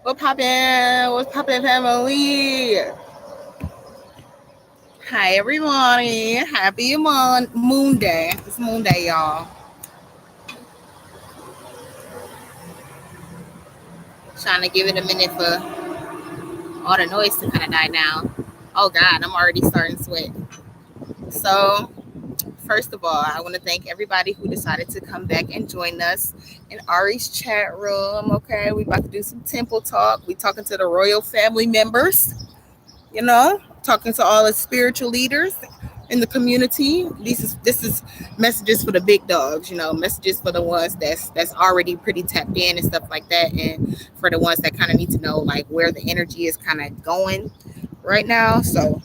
What poppin'? What's poppin', family? Hi, everybody. Happy Moon Day. It's Moon Day, y'all. Trying to give it a minute for all the noise to kind of die down. Oh, God, I'm already starting to sweat. So, first of all, I want to thank everybody who decided to come back and join us in Ari's chat room. Okay, we about to do some temple talk. We talking to the royal family members. Talking to all the spiritual leaders in the community. This is messages for the big dogs, messages for the ones that's already pretty tapped in and stuff like that, and for the ones that kind of need to know like where the energy is kind of going right now. So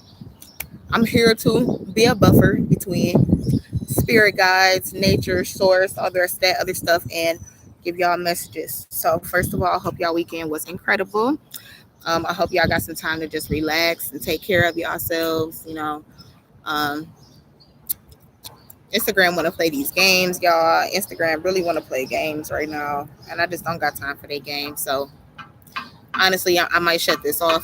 I'm here to be a buffer between spirit guides, nature, source, that other stuff, and give y'all messages. So first of all, I hope y'all weekend was incredible. I hope y'all got some time to just relax and take care of yourselves. Um, Instagram want to play these games, y'all. Instagram really want to play games right now, and I just don't got time for their games. So honestly, I might shut this off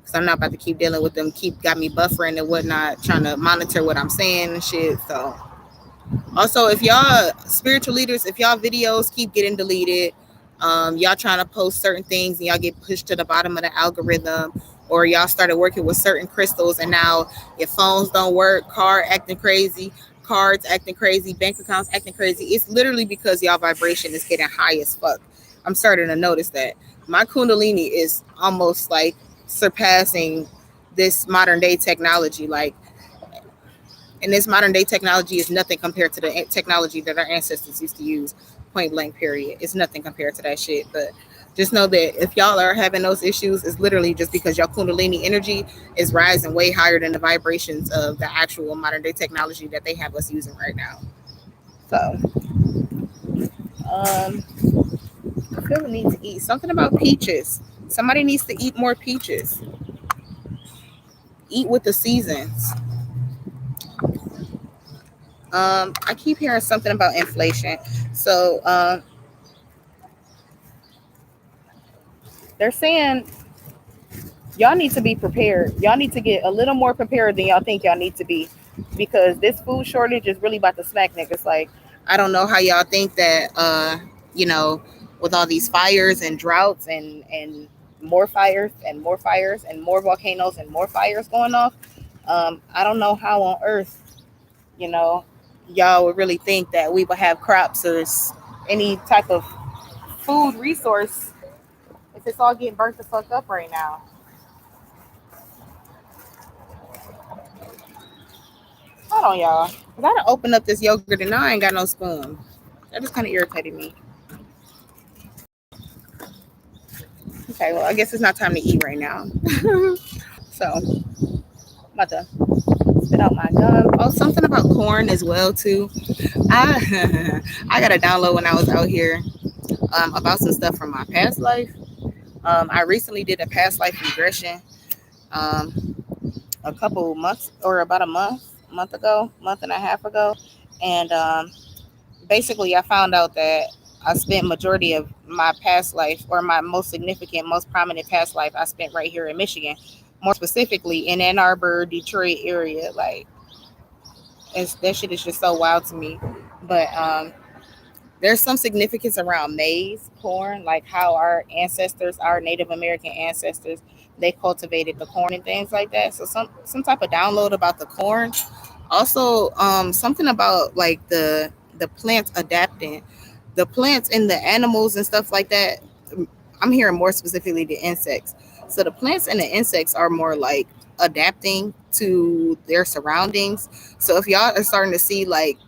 because I'm not about to keep dealing with them. Got me buffering and whatnot, trying to monitor what I'm saying and shit. So also, if y'all spiritual leaders, if y'all videos keep getting deleted, y'all trying to post certain things and y'all get pushed to the bottom of the algorithm, or y'all started working with certain crystals and now your phones don't work, acting crazy, cards acting crazy, bank accounts acting crazy. It's literally because y'all vibration is getting high as fuck. I'm starting to notice that my kundalini is almost like surpassing this modern day technology. Like, and this modern day technology is nothing compared to the technology that our ancestors used to use. Point blank, period. It's nothing compared to that shit. But just know that if y'all are having those issues, it's literally just because your kundalini energy is rising way higher than the vibrations of the actual modern day technology that they have us using right now. So, I feel the need to eat something about peaches. Somebody needs to eat more peaches. Eat with the seasons. I keep hearing something about inflation. So, they're saying y'all need to be prepared. Y'all need to get a little more prepared than y'all think y'all need to be, because this food shortage is really about to smack niggas. Like, I don't know how y'all think that, with all these fires and droughts and more fires and more fires and more volcanoes and more fires going off. I don't know how on earth, you know, y'all would really think that we would have crops or any type of food resource if it's all getting burnt the fuck up right now. Hold on, y'all. I gotta open up this yogurt and now I ain't got no spoon. That just kind of irritated me. Okay, well, I guess it's not time to eat right now. So, I'm about to spit out my gum. Oh, something about corn as well, too. I got a download when I was out here about some stuff from my past life. I recently did a past life regression um, a couple months, or about month and a half ago. And basically, I found out that I spent majority of my past life, or my most significant, most prominent past life, I spent right here in Michigan, more specifically in Ann Arbor, Detroit area. Like, that shit is just so wild to me. But there's some significance around maize, corn, like how our ancestors, our Native American ancestors, they cultivated the corn and things like that. So some type of download about the corn. Also, something about like the plants adapting, the plants and the animals and stuff like that. I'm hearing more specifically the insects. So the plants and the insects are more like adapting to their surroundings. So if y'all are starting to see like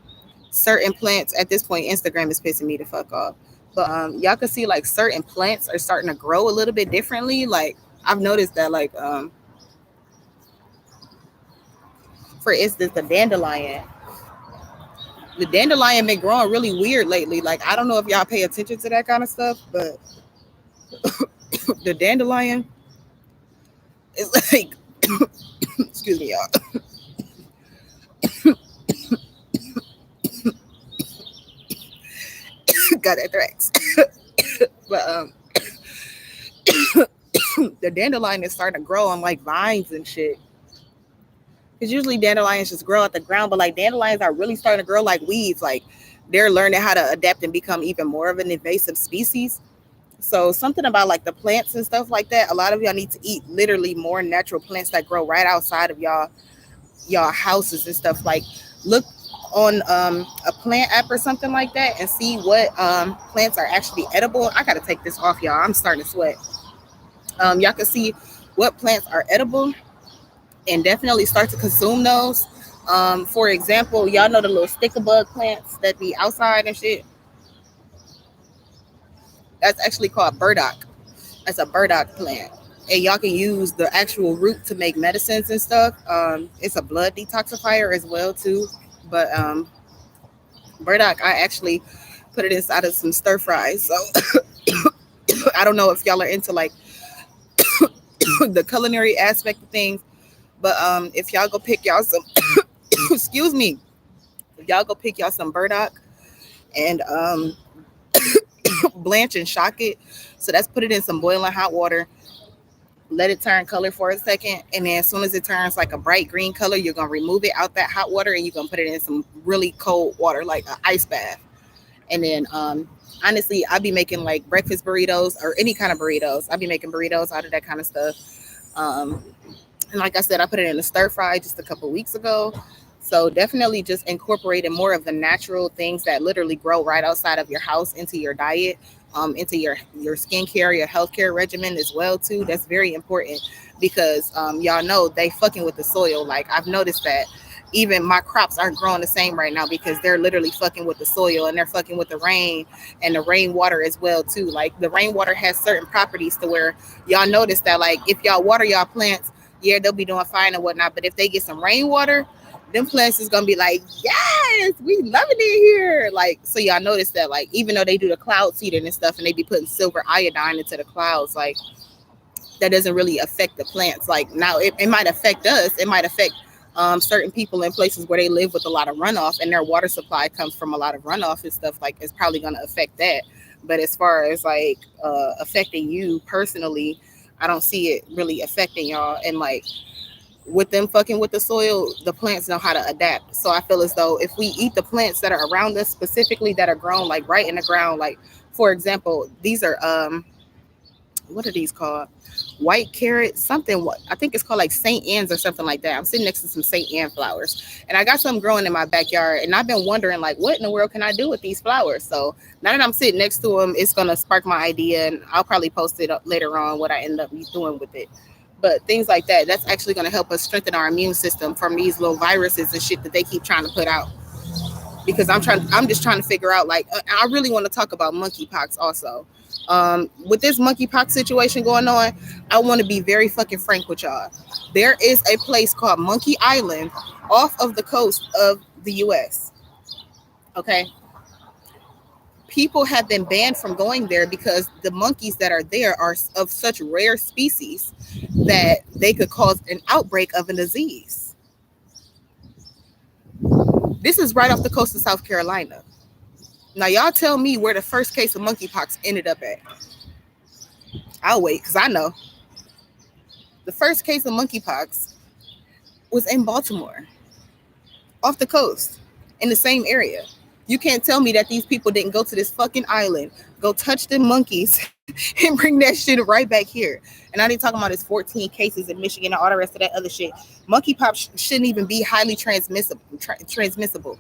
certain plants at this point, Instagram is pissing me the fuck off. But y'all can see like certain plants are starting to grow a little bit differently. Like, I've noticed that, like, for instance, the dandelion been growing really weird lately. Like, I don't know if y'all pay attention to that kind of stuff, but the dandelion is like, excuse me, y'all. Got that threats. But the dandelion is starting to grow on like vines and shit. Because usually dandelions just grow at the ground, but like dandelions are really starting to grow like weeds. Like they're learning how to adapt and become even more of an invasive species. So something about like the plants and stuff like that. A lot of y'all need to eat literally more natural plants that grow right outside of y'all houses and stuff. Like look on a plant app or something like that and see what plants are actually edible. I gotta take this off, y'all. I'm starting to sweat. Y'all can see what plants are edible and definitely start to consume those. For example, y'all know the little sticker bug plants that be outside and shit. That's actually called burdock. That's a burdock plant. And y'all can use the actual root to make medicines and stuff. It's a blood detoxifier as well too. But burdock, I actually put it inside of some stir fries. So I don't know if y'all are into like the culinary aspect of things, but if y'all go pick y'all some, excuse me, if y'all go pick y'all some burdock and blanch and shock it. So that's put it in some boiling hot water. Let it turn color for a second, and then as soon as it turns like a bright green color, you're gonna remove it out that hot water and you're gonna put it in some really cold water, like an ice bath. And then honestly, I'll be making like breakfast burritos or any kind of burritos. I'll be making burritos out of that kind of stuff. Um, and like I said, I put it in a stir fry just a couple weeks ago. So definitely just incorporating more of the natural things that literally grow right outside of your house into your diet, into your skincare, your healthcare regimen as well too. That's very important because y'all know they fucking with the soil. Like I've noticed that even my crops aren't growing the same right now because they're literally fucking with the soil and they're fucking with the rain and the rainwater as well too. Like the rainwater has certain properties to where y'all notice that like if y'all water y'all plants, yeah, they'll be doing fine and whatnot. But if they get some rainwater, them plants is gonna be like, yes, we loving it here. Like, so y'all notice that, like, even though they do the cloud seeding and stuff, and they be putting silver iodine into the clouds, like, that doesn't really affect the plants. Like, now it might affect us. It might affect certain people in places where they live with a lot of runoff, and their water supply comes from a lot of runoff and stuff. Like, it's probably gonna affect that. But as far as like affecting you personally, I don't see it really affecting y'all. And like with them fucking with the soil, the plants know how to adapt. So I feel as though if we eat the plants that are around us, specifically that are grown like right in the ground, like for example, these are what are these called? White carrot, something. What I think it's called like Saint Anne's or something like that. I'm sitting next to some Saint Anne flowers, and I got some growing in my backyard. And I've been wondering like, what in the world can I do with these flowers? So now that I'm sitting next to them, it's gonna spark my idea, and I'll probably post it up later on what I end up doing with it. But things like that, that's actually gonna help us strengthen our immune system from these little viruses and shit that they keep trying to put out. Because I'm just trying to figure out like I really want to talk about monkeypox also. With this monkeypox situation going on, I want to be very fucking frank with y'all. There is a place called Monkey Island off of the coast of the US. Okay. People have been banned from going there because the monkeys that are there are of such rare species that they could cause an outbreak of a disease. This is right off the coast of South Carolina. Now, y'all tell me where the first case of monkeypox ended up at. I'll wait because I know. The first case of monkeypox was in Baltimore, off the coast, in the same area. You can't tell me that these people didn't go to this fucking island, go touch the monkeys, and bring that shit right back here. And I ain't talking about his 14 cases in Michigan and all the rest of that other shit. Monkeypox shouldn't even be highly transmissible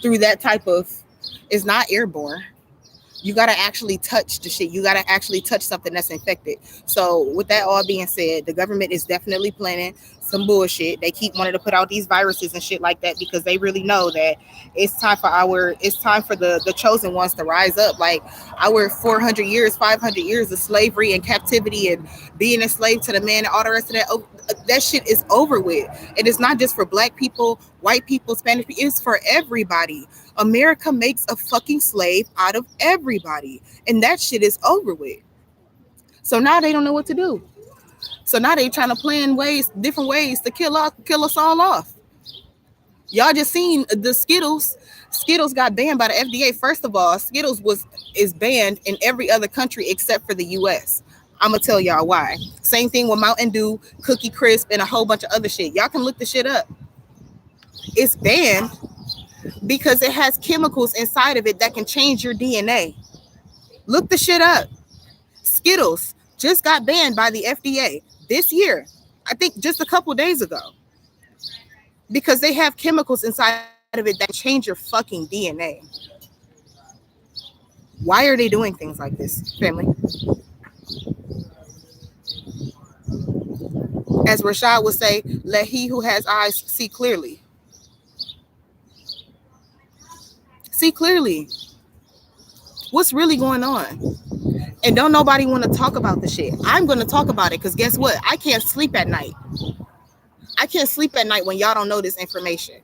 through that type of. It's not airborne. You got to actually touch the shit. You got to actually touch something that's infected. So with that all being said, the government is definitely planning some bullshit. They keep wanting to put out these viruses and shit like that because they really know that it's time for the chosen ones to rise up. Like our 400 years, 500 years of slavery and captivity and being a slave to the man and all the rest of that shit is over with. And it's not just for black people, white people, Spanish people, it's for everybody. America makes a fucking slave out of everybody. And that shit is over with. So now they don't know what to do. So now they trying to plan different ways to kill us all off. Y'all just seen the Skittles. Skittles got banned by the FDA. First of all, Skittles is banned in every other country except for the US. I'm gonna tell y'all why. Same thing with Mountain Dew, Cookie Crisp, and a whole bunch of other shit. Y'all can look the shit up. It's banned because it has chemicals inside of it that can change your DNA. Look the shit up. Skittles just got banned by the FDA this year. I think just a couple days ago because they have chemicals inside of it that change your fucking DNA. Why are they doing things like this, family? As Rashad would say, let he who has eyes see clearly. See clearly what's really going on. And don't nobody want to talk about the shit. I'm going to talk about it because guess what? I can't sleep at night. I can't sleep at night when y'all don't know this information.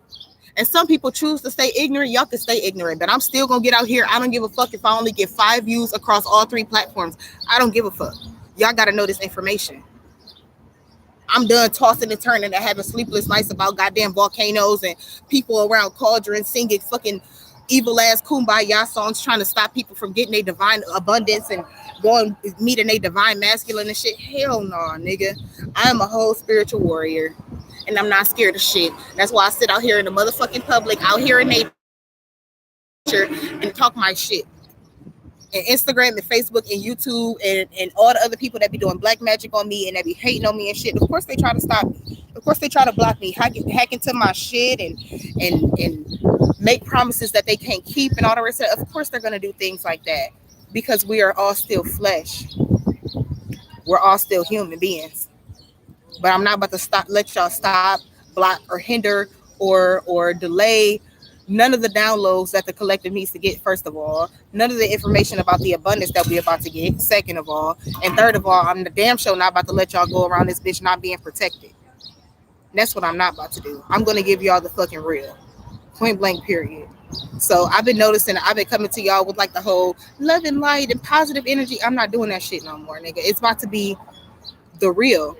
And some people choose to stay ignorant. Y'all can stay ignorant, but I'm still going to get out here. I don't give a fuck if I only get 5 views across all 3 platforms. I don't give a fuck. Y'all got to know this information. I'm done tossing and turning and having sleepless nights about goddamn volcanoes and people around cauldrons singing fucking evil ass kumbaya songs trying to stop people from getting their divine abundance and going meeting their divine masculine and shit. Hell no, nigga. I am a whole spiritual warrior and I'm not scared of shit. That's why I sit out here in the motherfucking public, out here in nature and talk my shit. And Instagram and Facebook and YouTube and all the other people that be doing black magic on me and that be hating on me and shit. Of course they try to stop me. Of course they try to block me, hack into my shit and make promises that they can't keep and all the rest of it. Of course they're gonna do things like that because we are all still flesh. We're all still human beings. But I'm not about to let y'all stop, block, or hinder or delay none of the downloads that the collective needs to get, first of all. None of the information about the abundance that we're about to get, second of all. And third of all, I'm the damn show not about to let y'all go around this bitch not being protected. That's what I'm not about to do. I'm going to give y'all the fucking real. Point blank, period. So I've been noticing, I've been coming to y'all with like the whole love and light and positive energy. I'm not doing that shit no more, nigga. It's about to be the real.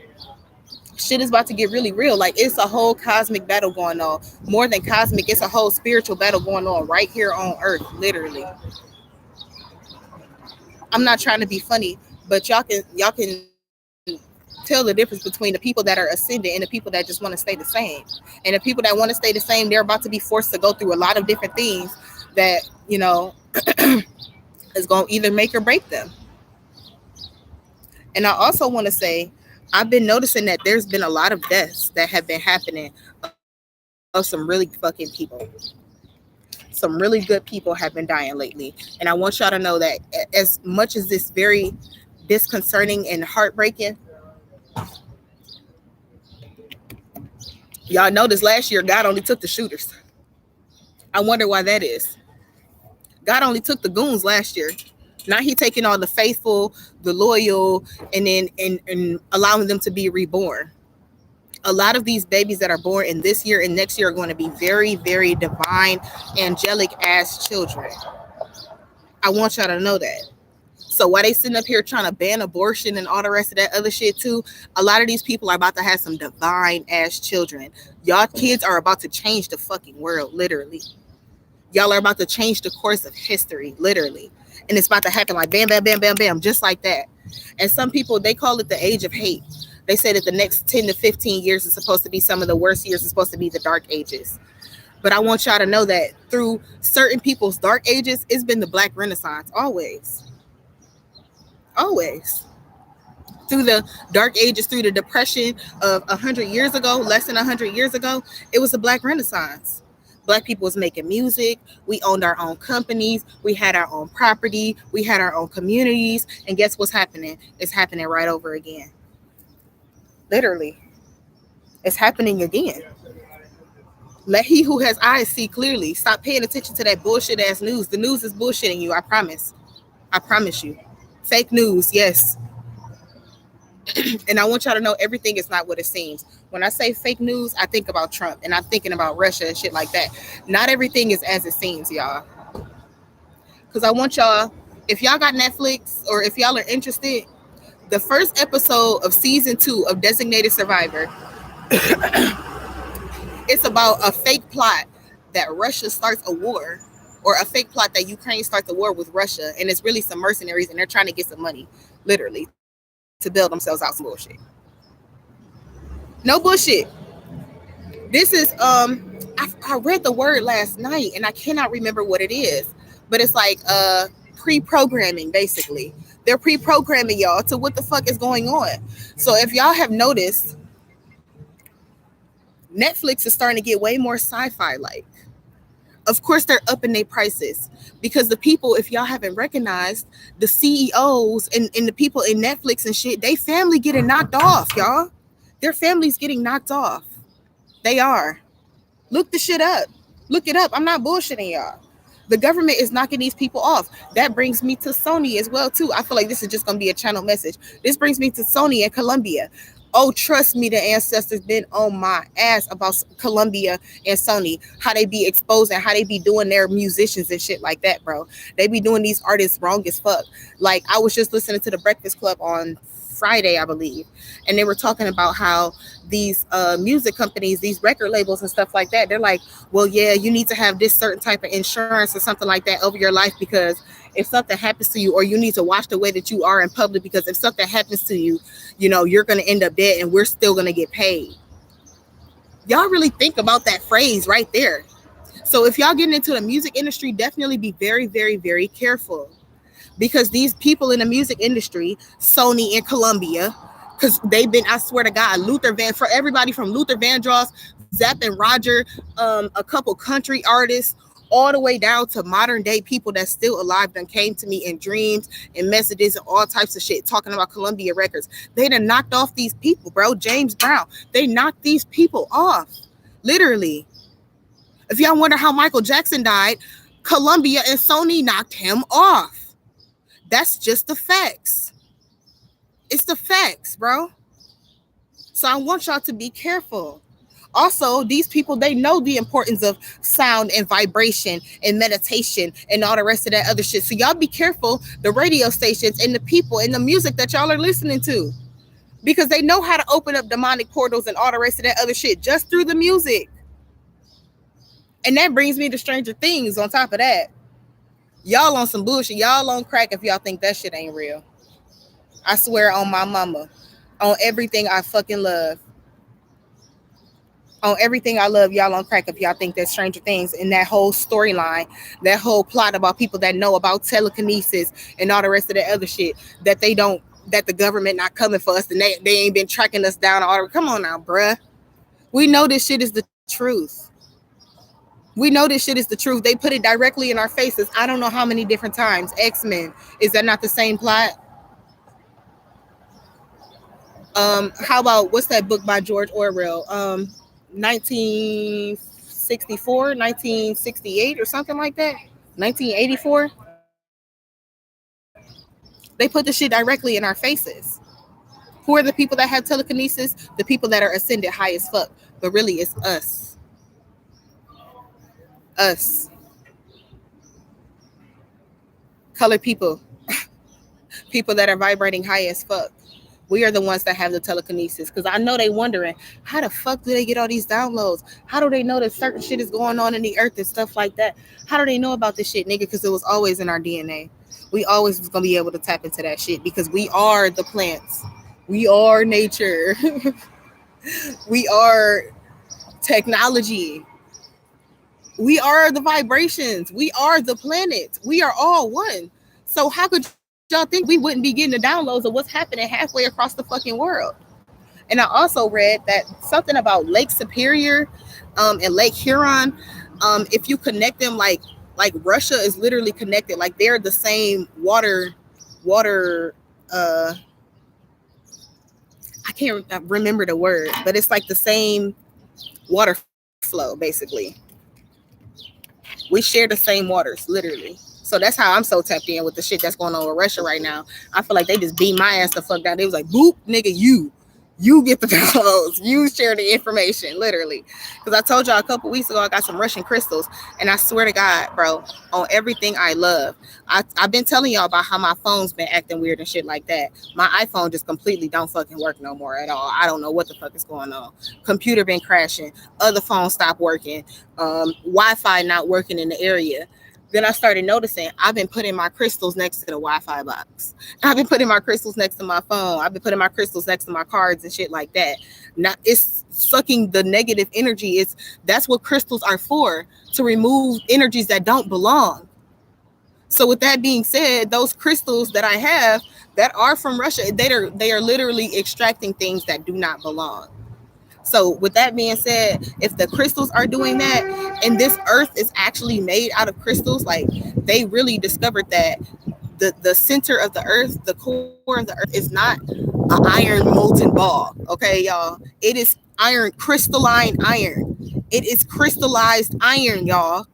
Shit is about to get really real. Like it's a whole cosmic battle going on. More than cosmic, it's a whole spiritual battle going on right here on Earth, literally. I'm not trying to be funny, but y'all can tell the difference between the people that are ascending and the people that just want to stay the same. And the people that want to stay the same, they're about to be forced to go through a lot of different things that, you know, is going to either make or break them. And I also want to say, I've been noticing that there's been a lot of deaths that have been happening of some really fucking people. Some really good people have been dying lately. And I want y'all to know that as much as this very disconcerting and heartbreaking, y'all noticed last year God only took the shooters. I wonder why that is. God only took the goons last year. Now he taking all the faithful, the loyal, and then and allowing them to be reborn. A lot of these babies that are born in this year and next year are going to be very, very divine, angelic ass children. I want y'all to know that. So while they sitting up here trying to ban abortion and all the rest of that other shit too, a lot of these people are about to have some divine ass children. Y'all kids are about to change the fucking world, literally. Y'all are about to change the course of history, literally. And it's about to happen like bam, bam, bam, bam, bam, just like that. And some people, they call it the age of hate. They say that the next 10 to 15 years is supposed to be some of the worst years. It's supposed to be the dark ages. But I want y'all to know that through certain people's dark ages, it's been the Black Renaissance, always. Always. Through the dark ages, through the depression of 100 years ago, less than 100 years ago, it was the Black Renaissance. Black people was making music. We owned our own companies. We had our own property. We had our own communities. And guess what's happening? It's happening right over again. Literally. It's happening again. Let he who has eyes see clearly. Stop paying attention to that bullshit ass news. The news is bullshitting you. I promise. I promise you. Fake news, yes. And I want y'all to know everything is not what it seems. When I say fake news, I think about Trump and I'm thinking about Russia and shit like that. Not everything is as it seems, y'all. Because I want y'all, if y'all got Netflix or if y'all are interested, the first episode of season 2 of Designated Survivor, it's about a fake plot that Russia starts a war, or a fake plot that Ukraine starts a war with Russia, and it's really some mercenaries and they're trying to get some money, literally. to build themselves out some bullshit. No bullshit. This is I read the word last night and I cannot remember what it is, but it's like pre-programming basically. They're pre-programming y'all to what the fuck is going on. So if y'all have noticed, Netflix is starting to get way more sci-fi like. Of course they're upping their prices because the people, if y'all haven't recognized, the CEOs and the people in Netflix and shit, they family getting knocked off, y'all. Their family's getting knocked off. They are. Look the shit up. Look it up. I'm not bullshitting y'all. The government is knocking these people off. That brings me to Sony as well too. I feel like this is just gonna be a channel message. This brings me to Sony and Columbia. Oh, trust me, the ancestors been on my ass about Columbia and Sony, how they be exposing, how they be doing their musicians and shit like that, bro. They be doing these artists wrong as fuck. Like I was just listening to the Breakfast Club on Friday, I believe, and they were talking about how these music companies, these record labels and stuff like that, they're like, well, yeah, you need to have this certain type of insurance or something like that over your life because if something happens to you, or you need to watch the way that you are in public because if something happens to you, you know, you're going to end up dead and we're still going to get paid. Y'all really think about that phrase right there. So if y'all getting into the music industry, definitely be very, very, very careful. Because these people in the music industry, Sony and Columbia, because they've been, I swear to God, Luther Van, for everybody from Luther Vandross, Zapp and Roger, a couple country artists, all the way down to modern day people that's still alive that came to me in dreams and messages and all types of shit talking about Columbia Records. They done knocked off these people, bro. James Brown, they knocked these people off, literally. If y'all wonder how Michael Jackson died, Columbia and Sony knocked him off. That's just the facts. It's the facts, bro. So I want y'all to be careful. Also, these people, they know the importance of sound and vibration and meditation and all the rest of that other shit. So y'all be careful, the radio stations and the people and the music that y'all are listening to. Because they know how to open up demonic portals and all the rest of that other shit just through the music. And that brings me to Stranger Things on top of that. Y'all on some bullshit. Y'all on crack if y'all think that shit ain't real. I swear on my mama. On everything I fucking love. On everything I love, y'all on crack if y'all think that Stranger Things and that whole storyline, that whole plot about people that know about telekinesis and all the rest of that other shit, that they don't, that the government not coming for us and they ain't been tracking us down. Come on now, bruh. We know this shit is the truth. We know this shit is the truth. They put it directly in our faces. I don't know how many different times. X-Men. Is that not the same plot? How about, what's that book by George Orwell? 1964, 1968 or something like that? 1984? They put the shit directly in our faces. Who are the people that have telekinesis? The people that are ascended high as fuck. But really, it's us. Us. Colored people. People that are vibrating high as fuck. We are the ones that have the telekinesis. Because I know they wondering, how the fuck do they get all these downloads? How do they know that certain shit is going on in the earth and stuff like that? How do they know about this shit, nigga? Because it was always in our DNA. We always was going to be able to tap into that shit because we are the plants. We are nature. We are technology. We are the vibrations. We are the planet. We are all one. So how could y'all think we wouldn't be getting the downloads of what's happening halfway across the fucking world? And I also read that something about Lake Superior and Lake Huron, if you connect them, like Russia is literally connected, like they're the same water I can't remember the word, but it's like the same water flow basically. We share the same waters, literally. So that's how I'm so tapped in with the shit that's going on with Russia right now. I feel like they just beat my ass the fuck down. They was like, boop, nigga, you get the downloads. You share the information, literally. Because I told y'all a couple weeks ago, I got some Russian crystals. And I swear to God, bro, on everything I love. I've been telling y'all about how my phone's been acting weird and shit like that. My iPhone just completely don't fucking work no more at all. I don't know what the fuck is going on. Computer been crashing. Other phones stopped working. Wi-Fi not working in the area. Then I started noticing I've been putting my crystals next to the Wi-Fi box. I've been putting my crystals next to my phone. I've been putting my crystals next to my cards and shit like that. Not it's sucking the negative energy. It's that's what crystals are for, to remove energies that don't belong. So with that being said, those crystals that I have that are from Russia, they are literally extracting things that do not belong. So with that being said, if the crystals are doing that, and this earth is actually made out of crystals, like they really discovered that the center of the earth, the core of the earth, is not an iron molten ball. Okay, y'all. It is iron, crystalline iron. It is crystallized iron, y'all.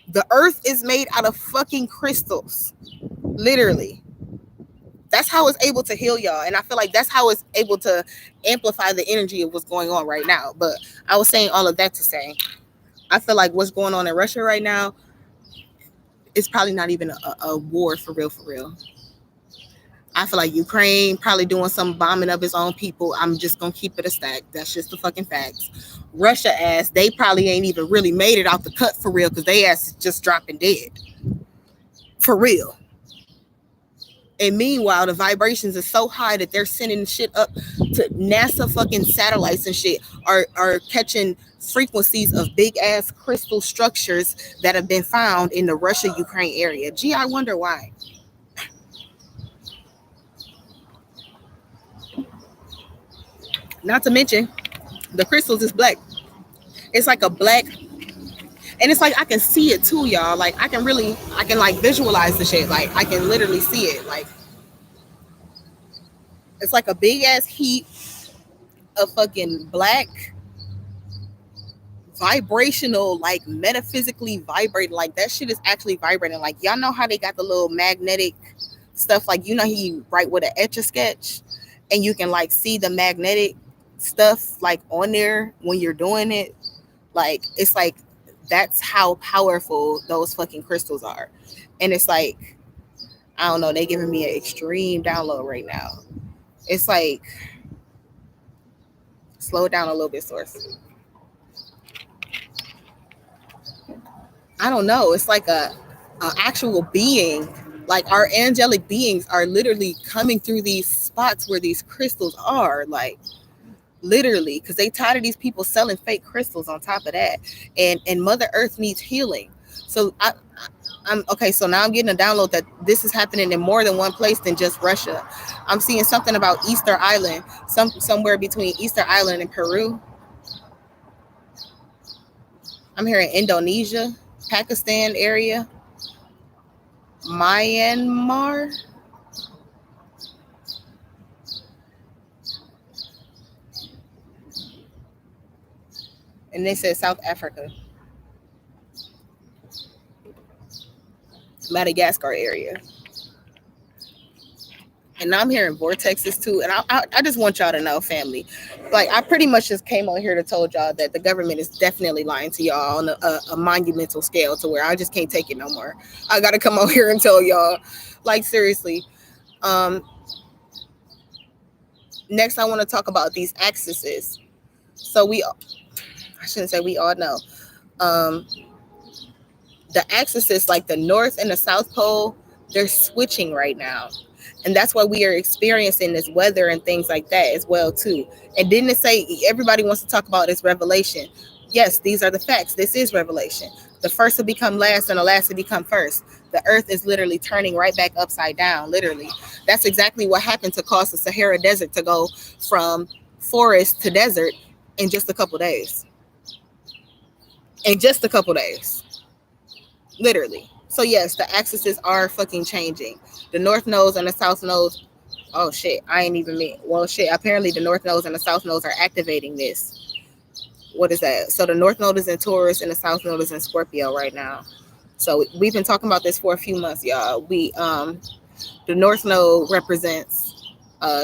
The earth is made out of fucking crystals. Literally. That's how it's able to heal y'all. And I feel like that's how it's able to amplify the energy of what's going on right now. But I was saying all of that to say, I feel like what's going on in Russia right now is probably not even a war for real, for real. I feel like Ukraine probably doing some bombing of its own people. I'm just gonna keep it a stack. That's just the fucking facts. Russia ass, they probably ain't even really made it out the cut for real, because they ass is just dropping dead. For real. And meanwhile, the vibrations are so high that they're sending shit up to NASA fucking satellites and shit are catching frequencies of big ass crystal structures that have been found in the Russia Ukraine area. Gee, I wonder why. Not to mention, the crystals is black. It's like a black, and it's like I can see it too, y'all. Like I can like visualize the shit. Like I can literally see it. Like it's like a big ass heap of fucking black vibrational, like metaphysically vibrating. Like that shit is actually vibrating. Like y'all know how they got the little magnetic stuff. Like you write with an etch a sketch, and you can like see the magnetic stuff like on there when you're doing it. Like it's like that's how powerful those fucking crystals are. And it's like I don't know, they giving me an extreme download right now. It's like slow it down a little bit, source. I don't know. It's like a actual being. Like our angelic beings are literally coming through these spots where these crystals are. Like literally, because they tired of these people selling fake crystals on top of that. And Mother Earth needs healing. So I'm okay. So now I'm getting a download that this is happening in more than one place than just Russia. I'm seeing something about Easter Island, somewhere between Easter Island and Peru. I'm hearing Indonesia, Pakistan area, Myanmar, and they said South Africa, Madagascar area. And now I'm hearing vortexes too. And I just want y'all to know, family, like I pretty much just came on here to told y'all that the government is definitely lying to y'all on a monumental scale to where I just can't take it no more. I got to come on here and tell y'all, like seriously. Um, Next, I want to talk about these axes. So I shouldn't say we all know. Um, the axes, like the North and the South Pole, they're switching right now. And that's why we are experiencing this weather and things like that as well too. And didn't it say everybody wants to talk about this revelation? Yes, these are the facts. This is revelation. The first will become last and the last will become first. The earth is literally turning right back upside down, literally. That's exactly what happened to cause the Sahara Desert to go from forest to desert in just a couple days. In just a couple days. Literally. So yes, the axes are fucking changing. The North Nodes and the South Nodes. Oh shit, I ain't even mean. Well shit, apparently the North Nodes and the South Nodes are activating this. What is that? So the North Node is in Taurus and the South Node is in Scorpio right now. So we've been talking about this for a few months, y'all. The North Node represents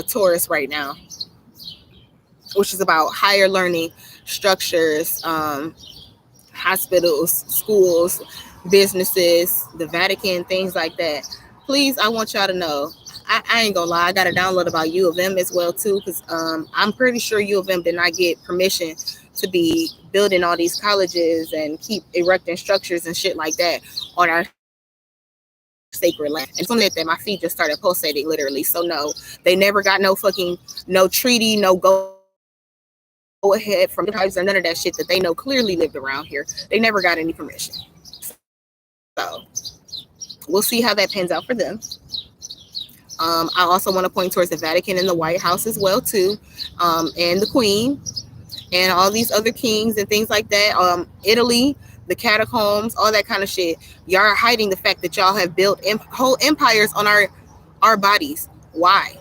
Taurus right now, which is about higher learning structures, hospitals, schools, businesses, the Vatican, things like that. Please, I want y'all to know. I ain't gonna lie, I got a download about U of M as well too, because I'm pretty sure U of M did not get permission to be building all these colleges and keep erecting structures and shit like that on our sacred land. And so that my feet just started pulsating literally. So no, they never got no fucking no treaty, no go ahead from the tribes or none of that shit that they know clearly lived around here. They never got any permission. So we'll see how that pans out for them. I also want to point towards the Vatican and the White House as well too, and the Queen and all these other kings and things like that. Italy, the catacombs, all that kind of shit. Y'all are hiding the fact that y'all have built whole empires on our bodies. Why?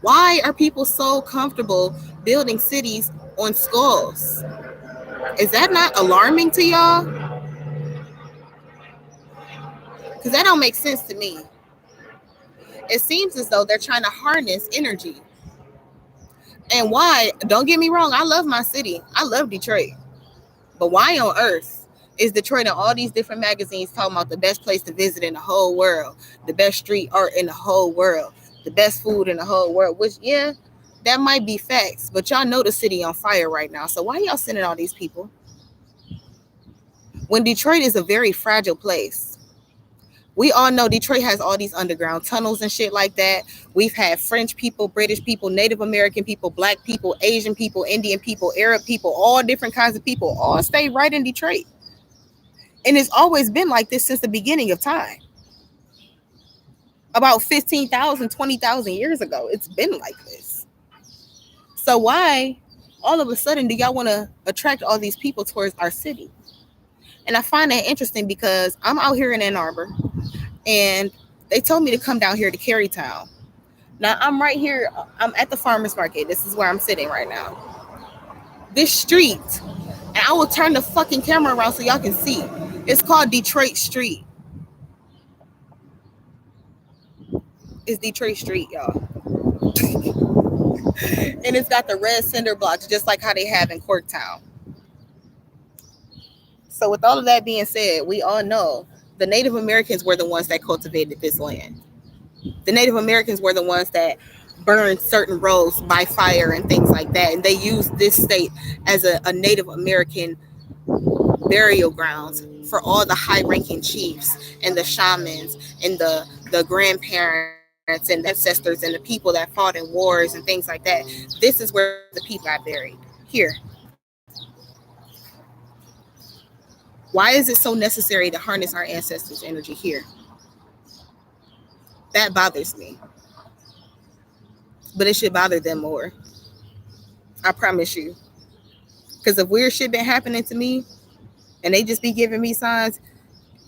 Why are people so comfortable building cities on skulls? Is that not alarming to y'all? Because that don't make sense to me. It seems as though they're trying to harness energy. And why? Don't get me wrong. I love my city. I love Detroit. But why on earth is Detroit in all these different magazines talking about the best place to visit in the whole world, the best street art in the whole world, the best food in the whole world? Which, yeah, that might be facts. But y'all know the city on fire right now. So why y'all sending all these people? When Detroit is a very fragile place. We all know Detroit has all these underground tunnels and shit like that. We've had French people, British people, Native American people, Black people, Asian people, Indian people, Arab people, all different kinds of people, all stay right in Detroit. And it's always been like this since the beginning of time. About 15,000, 20,000 years ago, it's been like this. So why all of a sudden do y'all want to attract all these people towards our city? And I find that interesting because I'm out here in Ann Arbor. And they told me to come down here to Carytown. Now I'm right here. I'm at the farmer's market. This is where I'm sitting right now. This street, and I will turn the fucking camera around so y'all can see. It's called Detroit Street. It's Detroit Street, y'all. And it's got the red cinder blocks, just like how they have in Corktown. So with all of that being said, we all know the Native Americans were the ones that cultivated this land. The Native Americans were the ones that burned certain roads by fire and things like that. And they used this state as a Native American burial grounds for all the high-ranking chiefs and the shamans and the grandparents and ancestors and the people that fought in wars and things like that. This is where the people got buried. Here. Why is it so necessary to harness our ancestors' energy here? That bothers me. But it should bother them more. I promise you. Because if weird shit been happening to me and they just be giving me signs,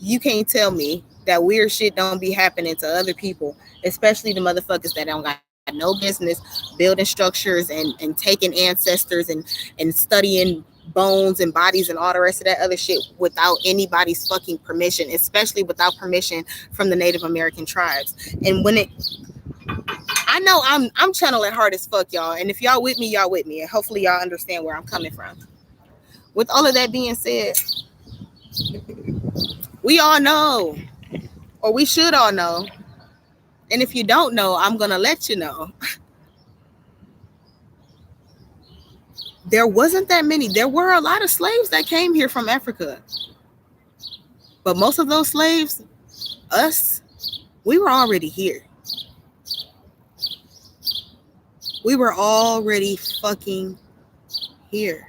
you can't tell me that weird shit don't be happening to other people, especially the motherfuckers that don't got no business building structures and taking ancestors and studying bones and bodies and all the rest of that other shit without anybody's fucking permission, especially without permission from the Native American tribes. And when it, I know I'm channeling hard as fuck, y'all. And if y'all with me, y'all with me. And hopefully y'all understand where I'm coming from. With all of that being said, we all know, or we should all know. And if you don't know, I'm going to let you know. There wasn't that many. There were a lot of slaves that came here from Africa. But most of those slaves, us, we were already here. We were already fucking here.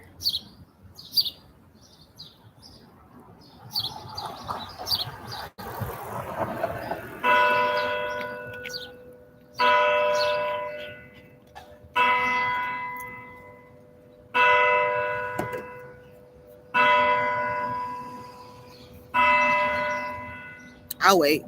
I'll wait.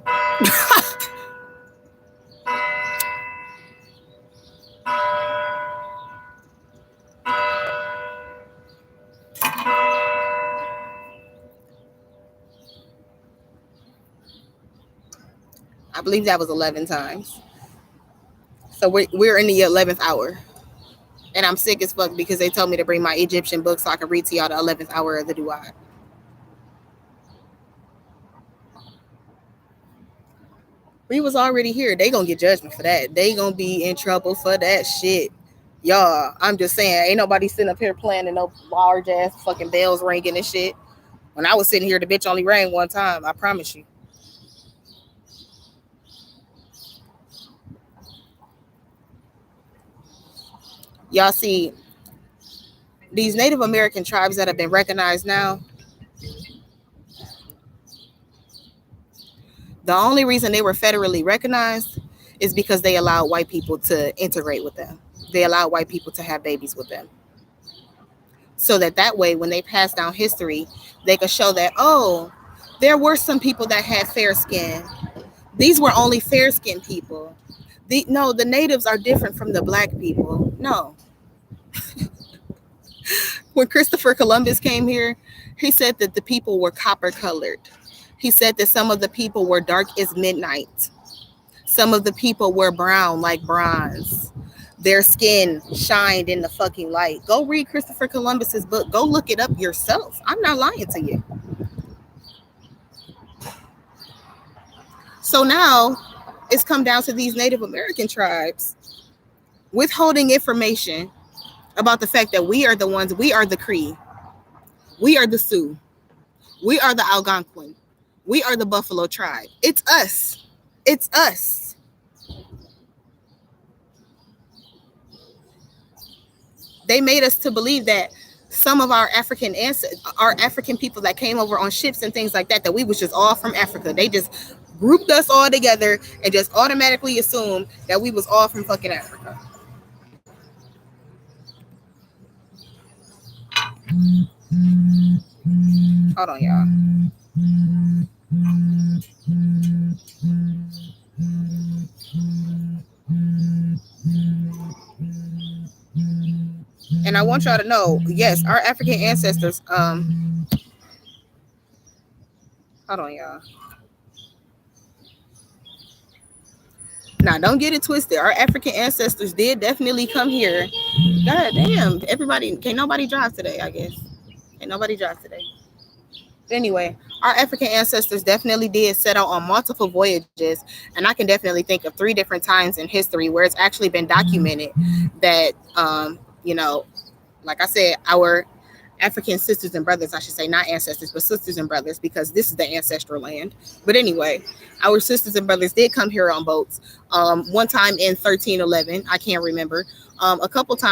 I believe that was 11 times. So we're in the 11th hour. And I'm sick as fuck because they told me to bring my Egyptian book so I can read to y'all the 11th hour of the Duat. We was already here. They gonna get judgment for that. They gonna be in trouble for that shit. Y'all, I'm just saying, ain't nobody sitting up here playing and no large ass fucking bells ringing and shit. When I was sitting here, the bitch only rang one time. I promise you. Y'all see these Native American tribes that have been recognized now. The only reason they were federally recognized is because they allowed white people to integrate with them. They allowed white people to have babies with them. So that way, when they pass down history, they could show that, oh, there were some people that had fair skin. These were only fair skinned people. No, the natives are different from the black people. No. When Christopher Columbus came here, he said that the people were copper colored. He said that some of the people were dark as midnight. Some of the people were brown like bronze. Their skin shined in the fucking light. Go read Christopher Columbus's book. Go look it up yourself. I'm not lying to you. So now it's come down to these Native American tribes withholding information about the fact that we are the ones, we are the Cree, we are the Sioux, we are the Algonquin, we are the Buffalo tribe. It's us. It's us. They made us to believe that some of our African ancestors, our African people that came over on ships and things like that, that we was just all from Africa. They just grouped us all together and just automatically assumed that we was all from fucking Africa. Hold on, y'all. And I want y'all to know, yes, our African ancestors, hold on, y'all. Now, don't get it twisted. Our African ancestors did definitely come here. God damn, everybody, can't nobody drive today, I guess. Can't nobody drive today. But anyway, our African ancestors definitely did set out on multiple voyages. And I can definitely think of 3 different times in history where it's actually been documented that, you know, like I said, our African sisters and brothers, I should say, not ancestors, but sisters and brothers, because this is the ancestral land. But anyway, our sisters and brothers did come here on boats. One time in 1311, I can't remember. A couple times